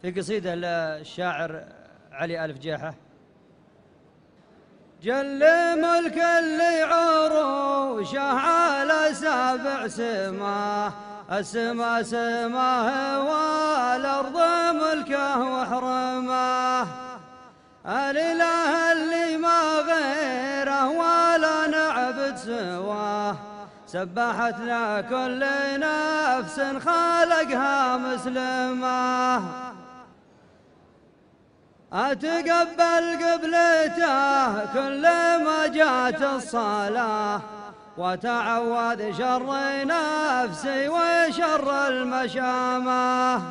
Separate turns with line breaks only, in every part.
في قصيدة للشاعر علي آل فجيحة: جل ملك اللي عروشه على سبع سماه، السما سماه والأرض ملكه وحرماه، الإله اللي ما غيره ولا نعبد سواه، سبحت له كل نفس خالقها مسلمه، أتقبل قبلته كل ما جات الصلاة، وتعوذ شر نفسي وشر المشامة،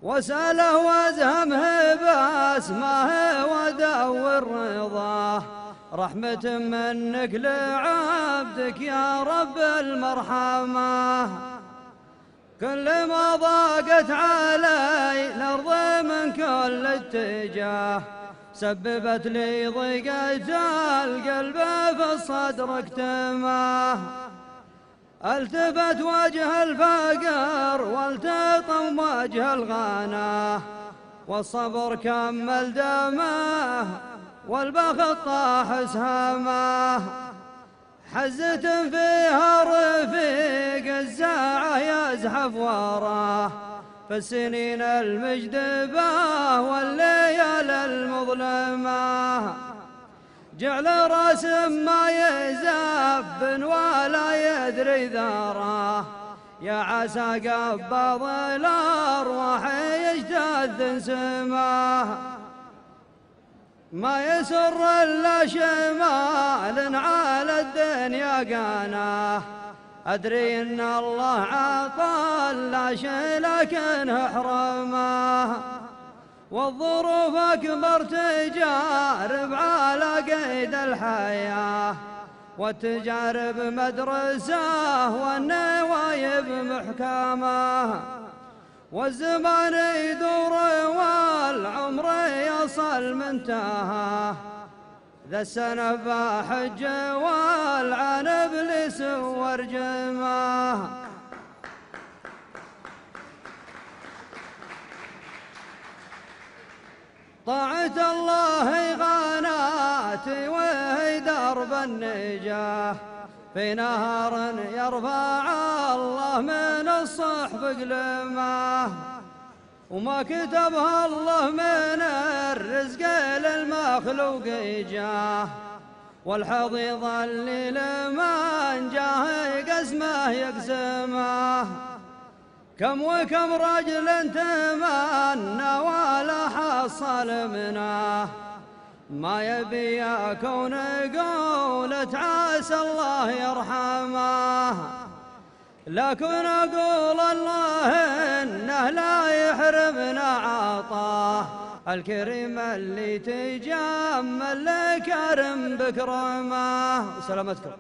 واسأله وازهمه باسمه ودور رضاه، رحمة منك لعبدك يا رب المرحمة، كل ما ضاقت علي الأرض من كل اتجاه، سببت لي ضيقة القلب في الصدر اكتماه، التفت وجه الفقر والتطم وجه الغناه، والصبر كمل دمه والبخت طاح سهامه، حزة فيها رفيق الزاعة يزحف وراه، في السنين المجدبة والليال المظلمة، جعل راس ما يزبن ولا يدري ذراه، يا عسى قبض الأرواح يجتث سماه، ما يسر إلا شمال على الدنيا قناه، أدري إن الله عطى لا شيء لكن حرمه، والظروف أكبر تجارب على قيد الحياة، والتجارب مدرسة والنوايب محكمة، والزمان يدور والعمر يصل منتهاه، ذا السنة بحج والعنب لسور جماه. طاعة الله غناتي وهي درب النجاه، في نهار يرفع الله من الصحف قلماه، وما كتبها الله من الرزق للمخلوق جاه، والحضيض اللي لمن جاه قسمه يقسمه، كم وكم رجل تمنى ولا حصل منه، ما يبي يكون قولة عسى الله يرحمه، لكن أقول الله إنه لا يحرمنا عطاه، الكريم اللي تجمل لكرم بكرمه. سلامتكم.